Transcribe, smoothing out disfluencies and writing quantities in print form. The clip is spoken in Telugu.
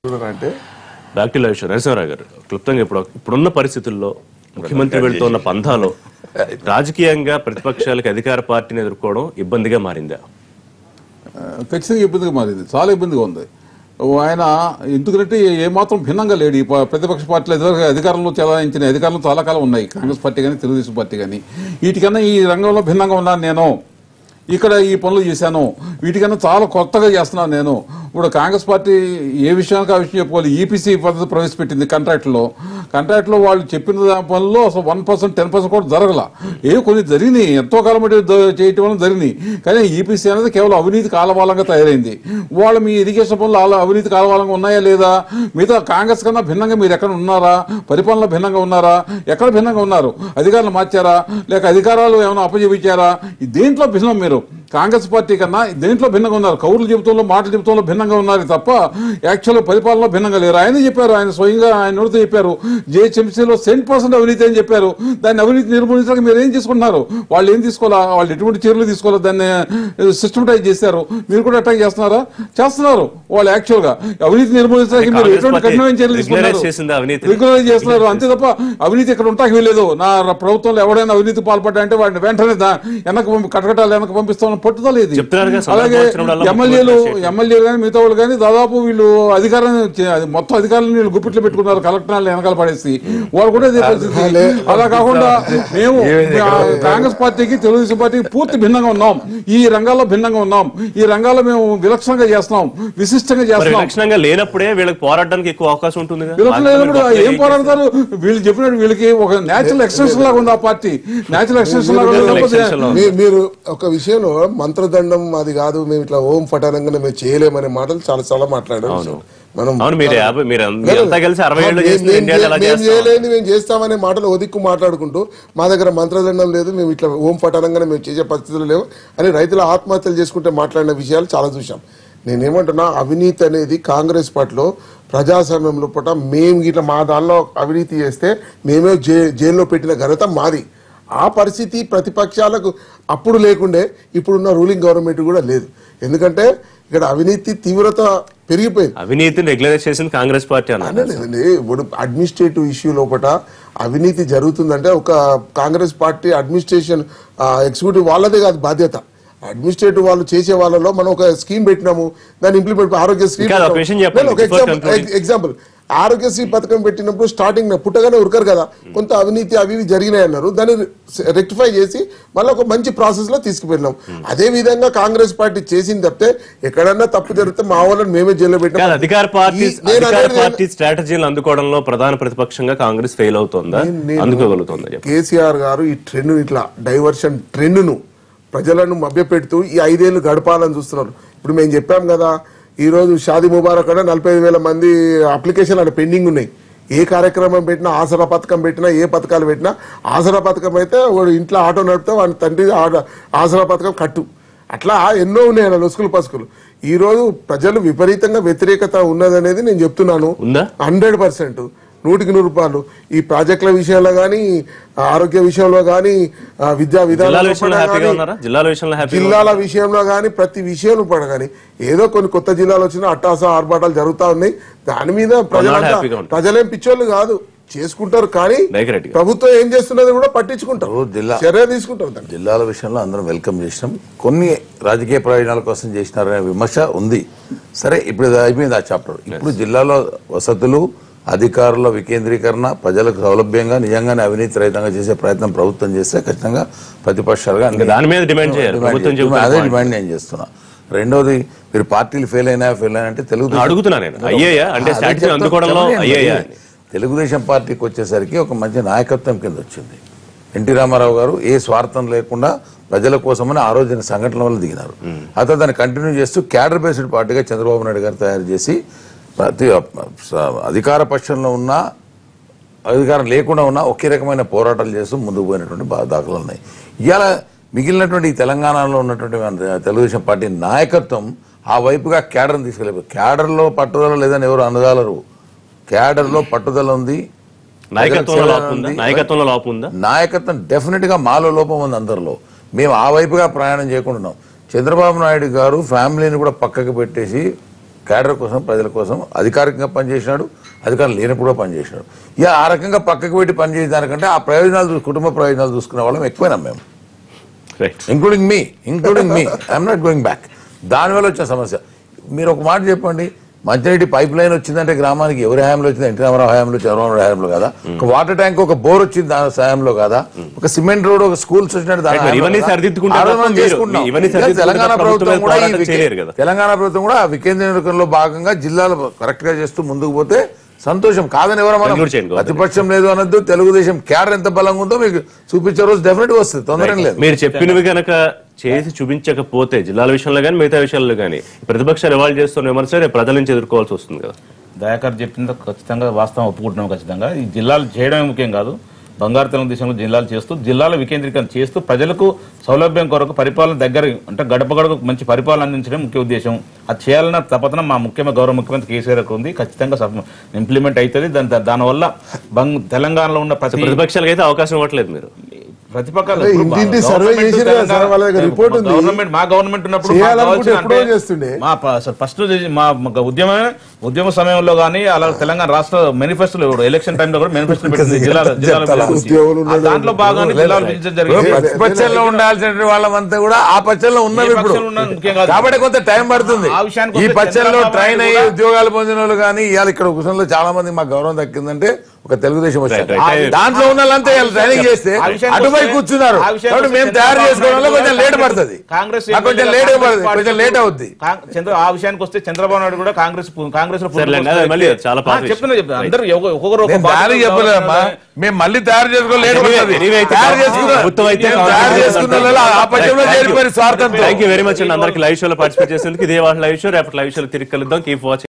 అంటే డాక్టర్ నరసింహారావు గారు క్లుప్తంగా ఇప్పుడున్న పరిస్థితుల్లో ముఖ్యమంత్రి వెళ్తున్న పంథాలో రాజకీయంగా ప్రతిపక్షాలకు అధికార పార్టీని ఎదుర్కోవడం ఇబ్బందిగా మారిందా? ఖచ్చితంగా ఇబ్బందిగా మారింది, చాలా ఇబ్బందిగా ఉంది. ఆయన ఎందుకంటే ఏమాత్రం భిన్నంగా లేడు. ఈ ప్రతిపక్ష పార్టీలు అధికారంలో చెలాయించిన అధికారంలో చాలా కాలం ఉన్నాయి, కాంగ్రెస్ పార్టీ కానీ తెలుగుదేశం పార్టీ కానీ. వీటికన్నా ఈ రంగంలో భిన్నంగా ఉన్నాను నేను, ఇక్కడ ఈ పనులు చేశాను, వీటికన్నా చాలా కొత్తగా చేస్తున్నాను నేను. ఇప్పుడు కాంగ్రెస్ పార్టీ ఏ విషయానికి ఆ విషయం చెప్పుకోవాలి. ఈపీసీ పద్ధతి ప్రవేశపెట్టింది కాంట్రాక్ట్లో వాళ్ళు చెప్పిన పనుల్లో అసలు 1%, 10% కూడా జరగల. కొన్ని జరిగినాయి, ఎంతో కాలం చేయటం వల్ల జరిగినాయి. కానీ ఈపీసీ అనేది కేవలం అవినీతి కాలవాలంగా తయారైంది. వాళ్ళు మీ ఇరిగేషన్ పనులు అవినీతి కాలవాలంగా ఉన్నాయా లేదా? మిగతా కాంగ్రెస్ కన్నా భిన్నంగా మీరు ఎక్కడ ఉన్నారా? పరిపాలన భిన్నంగా ఉన్నారా? ఎక్కడ భిన్నంగా ఉన్నారు? అధికారులు మార్చారా, లేక అధికారాలు ఏమైనా అప్పచెప్పించారా? దేంట్లో భిన్నం మీరు? కాంగ్రెస్ పార్టీ కన్నా దేంట్లో భిన్నంగా ఉన్నారు. కౌరులు చెబుతంలో, మాటలు చెబుతంలో భిన్నంగా ఉన్నారు తప్ప యాక్చువల్గా పరిపాలనలో భిన్నంగా లేరు. ఆయన చెప్పారు, ఆయన స్వయంగా ఆయన నోటితో చెప్పారు, జిహెచ్ఎంసీలో 100% అవినీతి అని చెప్పారు. దాన్ని అవినీతి నిర్మూలించడానికి మీరు ఏం తీసుకుంటున్నారు? వాళ్ళు ఏం తీసుకోవాలా? వాళ్ళు ఎటువంటి చర్యలు తీసుకోవాలా? దాన్ని సిస్టమటైజ్ చేశారు. మీరు కూడా అటాక్ చేస్తున్నారు. వాళ్ళు యాక్చువల్గా అవినీతి నిర్మూలించడానికి మీరు ఎటువంటి కఠినమైన చర్యలు తీసుకున్నారు, రెగ్యులరైజ్ చేస్తున్నారు. అంతే తప్ప అవినీతి ఇక్కడ ఉంటాకి వెళ్ళలేదు. నా ప్రభుత్వంలో ఎవడైనా అవినీతి పాల్పడ్డా అంటే వాడిని వెంటనే కటకటాలు వెనక పంపిస్తామని పట్టుదల ఇది. అలాగే ఎమ్మెల్యేలు కానీ మిగతా వాళ్ళు కానీ దాదాపు వీళ్ళు మొత్తం అధికారులను వీళ్ళు గుప్పిట్లు పెట్టుకున్నారు, కలెక్టర్లు వెనకాల పడేసి. వాళ్ళు కూడా ఇదే పరిస్థితి. అలా కాకుండా మేము కాంగ్రెస్ పార్టీకి తెలుగుదేశం పార్టీకి పూర్తి భిన్నంగా ఉన్నాం. ఈ రంగాల్లో భిన్నంగా ఉన్నాం. ఈ రంగాల్లో మేము విలక్షణంగా చేస్తున్నాం, విశిష్టంగా చేస్తున్నాం. లేనప్పుడే వీళ్ళకి పోరాడడానికి ఎక్కువ అవకాశం ఉంటుంది. విలక్షణ లేనప్పుడు ఏం పోరాడతారు? వీళ్ళు చెప్పినట్టు వీళ్ళకి ఒక నేచురల్ ఎక్స్టెన్షన్ లాగా ఉంది ఆ పార్టీ. నేచురల్ ఎక్స్టెన్షన్ లాగా మీరు ఒక విషయంలో మంత్రదండం అది కాదు, మేము ఇట్లా ఓం పఠనంగా మేము చేయలేమనే మాటలు చాలా చాలా మాట్లాడారు. మేము చేస్తామనే మాటలు ఒదిక్కు మాట్లాడుకుంటూ మా దగ్గర మంత్రదండం లేదు, మేము ఇట్లా ఓం పఠనంగానే మేము చేసే పరిస్థితులు లేవు అని రైతుల ఆత్మహత్యలు చేసుకుంటే మాట్లాడిన విషయాలు చాలా చూసాం. నేనేమంటున్నా, అవినీతి అనేది కాంగ్రెస్ పార్టీలో ప్రజాస్వామ్యంలో పూట మేము ఇట్లా మా దానిలో అవినీతి చేస్తే మేమే జైల్లో పెట్టిన ఘనత మాది. ఆ పరిస్థితి ప్రతిపక్షాలకు అప్పుడు లేకుండే, ఇప్పుడున్న రూలింగ్ గవర్నమెంట్ కూడా లేదు. ఎందుకంటే ఇక్కడ అవినీతి తీవ్రత పెరిగిపోయింది. అవినీతిని రెగ్యులైజ్ చేసింది కాంగ్రెస్ పార్టీ లేదండి. ఇప్పుడు అడ్మినిస్ట్రేటివ్ ఇష్యూ లోపల అవినీతి జరుగుతుందంటే ఒక కాంగ్రెస్ పార్టీ అడ్మినిస్ట్రేషన్ ఎగ్జిక్యూటివ్ వాళ్ళదే కాదు బాధ్యత. అడ్మినిస్ట్రేటివ్ వాళ్ళు చేసే వాళ్ళలో మనం ఒక స్కీమ్ పెట్టినాము, దాన్ని ఇంప్లిమెంట్ ఆరోగ్య స్కీమ్. ఎగ్జాంపుల్ ఆరోగ్యశ్రీ పథకం పెట్టినప్పుడు స్టార్టింగ్ పుట్టగానే ఉరకరు కదా, కొంత అవినీతి అవి జరిగినాయి అన్నారు. దాన్ని రెక్టిఫై చేసి మళ్ళీ ఒక మంచి ప్రాసెస్ లో తీసుకుపోయినాం. అదే విధంగా కాంగ్రెస్ పార్టీ చేసింది తప్పితే ఎక్కడన్నా తప్పు జరిగితే మా వాళ్ళని మేమే జైల్లో పెట్టాం. అధికార పార్టీ స్ట్రాటజీలు అందుకోవడంలో ప్రధాన ప్రతిపక్షంగా కాంగ్రెస్ ఫెయిల్ అవుతుందా, అందుకోగలుగుతుందా? కేసీఆర్ గారు ఈ ట్రెండ్, ఇట్లా డైవర్షన్ ట్రెండ్ ను ప్రజలను మభ్యపెడుతూ ఈ 5 ఏళ్లు గడపాలని చూస్తున్నారు. ఇప్పుడు మేము చెప్పాం కదా, ఈ రోజు షాదీ ముబారక్ కూడా 45,000 మంది అప్లికేషన్లు అక్కడ పెండింగ్ ఉన్నాయి. ఏ కార్యక్రమం పెట్టినా, ఆసరా పథకం పెట్టినా, ఏ పథకాలు పెట్టినా, ఆసరా పథకం అయితే వాడు ఇంట్లో ఆటో నడిపితే వాడి తండ్రి ఆసరా పథకం కట్టు, అట్లా ఎన్నో ఉన్నాయి అన్న లొసుకులు పసుకులు. ఈ రోజు ప్రజలు విపరీతంగా వ్యతిరేకత ఉన్నదనేది నేను చెప్తున్నాను. 100%, 100% ఈ ప్రాజెక్టుల విషయంలో కానీ, ఆరోగ్య విషయంలో కానీ, విద్యా విధానాల జిల్లాల విషయంలో కానీ, ప్రతి విషయంలో పడ కానీ ఏదో కొన్ని కొత్త జిల్లాలు వచ్చినా అట్టాస ఆర్భాటాలు జరుగుతా ఉన్నాయి. దాని మీద ప్రజలేం పిచ్చోళ్ళు కాదు, చేసుకుంటారు. కానీ ప్రభుత్వం ఏం చేస్తున్నది కూడా పట్టించుకుంటారు, చర్య తీసుకుంటారు. జిల్లాల విషయంలో అందరం వెల్కమ్ చేసినాం. కొన్ని రాజకీయ ప్రయోజనాల కోసం చేసినారనే విమర్శ ఉంది. సరే, ఇప్పుడు అయిపోయింది ఆ చాప్టర్. ఇప్పుడు జిల్లాలో వసతులు, అధికారుల వికేంద్రీకరణ, ప్రజలకు సౌలభ్యంగా నిజంగానే అవినీతి రహితంగా చేసే ప్రయత్నం ప్రభుత్వం చేస్తే ఖచ్చితంగా ప్రతిపక్షాలుగా దాని మీద డిమాండ్ చేయాలి. అదే డిమాండ్ నేను చేస్తున్నా. రెండోది, మీరు పార్టీలు ఫెయిల్ అయినా అంటే తెలుగుదేశం పార్టీకి వచ్చేసరికి ఒక మంచి నాయకత్వం కింద వచ్చింది. ఎన్టీ రామారావు గారు ఏ స్వార్థం లేకుండా ప్రజల కోసమని ఆ రోజున సంఘటనల వల్ల దిగినారు. అతను దాన్ని కంటిన్యూ చేస్తూ క్యాడర్ బేస్డ్ పార్టీగా చంద్రబాబు నాయుడు గారు తయారు చేసి ప్రతి అధికార పక్షంలో ఉన్నా, అధికారం లేకుండా ఉన్నా ఒకే రకమైన పోరాటాలు చేస్తూ ముందుకు పోయినటువంటి దాఖలు ఉన్నాయి. ఇవాళ మిగిలినటువంటి తెలంగాణలో ఉన్నటువంటి తెలుగుదేశం పార్టీ నాయకత్వం ఆ వైపుగా క్యాడర్ని తీసుకెళ్ళిపోయి, క్యాడర్లో పట్టుదల లేదని ఎవరు అనగలరు. క్యాడర్లో పట్టుదల ఉంది, నాయకత్వం డెఫినెట్ గా మాలో లోపం ఉంది అందరిలో. మేము ఆ వైపుగా ప్రయాణం చేయకుండా చంద్రబాబు నాయుడు గారు ఫ్యామిలీని కూడా పక్కకు పెట్టేసి క్యాడర్ కోసం, ప్రజల కోసం అధికారికంగా పనిచేసినాడు, అధికారం లేనప్పుడు కూడా పనిచేసినాడు. ఇక ఆ రకంగా పక్కకు పెట్టి పనిచేసే దానికంటే ఆ ప్రయోజనాలు, కుటుంబ ప్రయోజనాలు చూసుకునే వాళ్ళం ఎక్కువైనాం మేము, including me I'm not going back. దానివల్ల వచ్చిన సమస్య. మీరు ఒక మాట చెప్పండి, మంచినీటి పైప్ లైన్ వచ్చిందంటే గ్రామానికి ఎవరి హయాంలో వచ్చింది? ఎన్టీ రామారావు హయాంలో, చంద్రబాబు నాయుడు హయాంలో కదా. ఒక వాటర్ ట్యాంక్, ఒక బోర్ వచ్చింది దాని హయాంలో కదా. ఒక సిమెంట్ రోడ్, ఒక స్కూల్స్ వచ్చినట్టు తెలంగాణ ప్రభుత్వం కూడా వికేంద్రీకరణలో భాగంగా జిల్లాలు కరెక్ట్ గా చేస్తూ ముందుకు పోతే సంతోషం. కాదని ఎవరో మనం ప్రతిపక్షం లేదు అనొద్దు. తెలుగుదేశం క్యాడర్ ఎంత బలంగా ఉందో మీకు చూపించే రోజు డెఫినెట్ గా వస్తుంది, తొందర లేదు. మీరు చెప్పినవి కనుక చేసి చూపించకపోతే జిల్లాల విషయంలో కానీ మిగతా విషయాల్లో కానీ ప్రతిపక్షాలు ఎవాల్వ్ చేస్తున్న విమర్శ ప్రజల నుంచి ఎదుర్కోవాల్సి వస్తుంది కదా. దయాకర్ చెప్పింది ఖచ్చితంగా వాస్తవం ఒప్పుకుంటున్నాం. ఖచ్చితంగా ఈ జిల్లాలు చేయడమే ముఖ్యం కాదు, బంగారు తెలుగుదేశంలో జిల్లాలు చేస్తూ, జిల్లాల వికేంద్రీకరణ చేస్తూ ప్రజలకు సౌలభ్యం కొరకు పరిపాలన దగ్గర అంటే గడప గడపకు మంచి పరిపాలన అందించడం ముఖ్య ఉద్దేశం. అది చేయాలన్న తపన మా గౌరవ ముఖ్యమంత్రి కేసీఆర్ ఉంది. ఖచ్చితంగా ఇంప్లిమెంట్ అవుతుంది. దానివల్ల తెలంగాణలో ఉన్న ప్రతిపక్షాలకు అయితే అవకాశం ఇవ్వట్లేదు. మీరు ప్రతిపక్షాలు గవర్నమెంట్, మా గవర్నమెంట్ ఉన్నప్పుడు ఫస్ట్ మా ఉద్యమ సమయంలో కానీ అలా తెలంగాణ రాష్ట్ర మేనిఫెస్టోలో ఎలక్షన్ టైంలో కూడా మేనిఫెస్టో పెట్టింది దాంట్లో భాగాన్ని జిల్లాలు ప్రతిపక్షంలో ఉండాల్సిన వాళ్ళంతా కూడా ఆ పక్షంలో ఉన్నారు ఇప్పుడు. కాబట్టి కొంత టైం పడుతుంది. ఈ పక్షంలో ట్రైన్ అయ్యి ఉద్యోగాలు పొందిన వాళ్ళు కానీ ఇవాళ ఇక్కడ కుసంలో చాలా మంది మాకు గౌరవం దక్కిందంటే ఒక తెలుగుదేశం వచ్చారు. దాంట్లో ఉన్న వాళ్ళంతా ట్రైనింగ్ చేస్తే అటువైపు కూర్చున్నారు. మేము తయారు చేసుకోవడంలో కొంచెం లేట్ పడుతుంది, కొంచెం లేట్ అవుద్ది. ఆ విషయానికి వస్తే చంద్రబాబు నాయుడు కూడా కాంగ్రెస్ చెప్పలేదమ్మా. మేము మళ్ళీ తయారు చేసుకోవాలి, late thank you very much అండి అందరికి లైవ్ షోలో పార్టిసిపేట్ చేసేందుకు. ఇదే వాళ్ళ లైవ్ షో, రేపటి లైవ్ షోలో తిరిగి కలుద్దాం. Keep watching.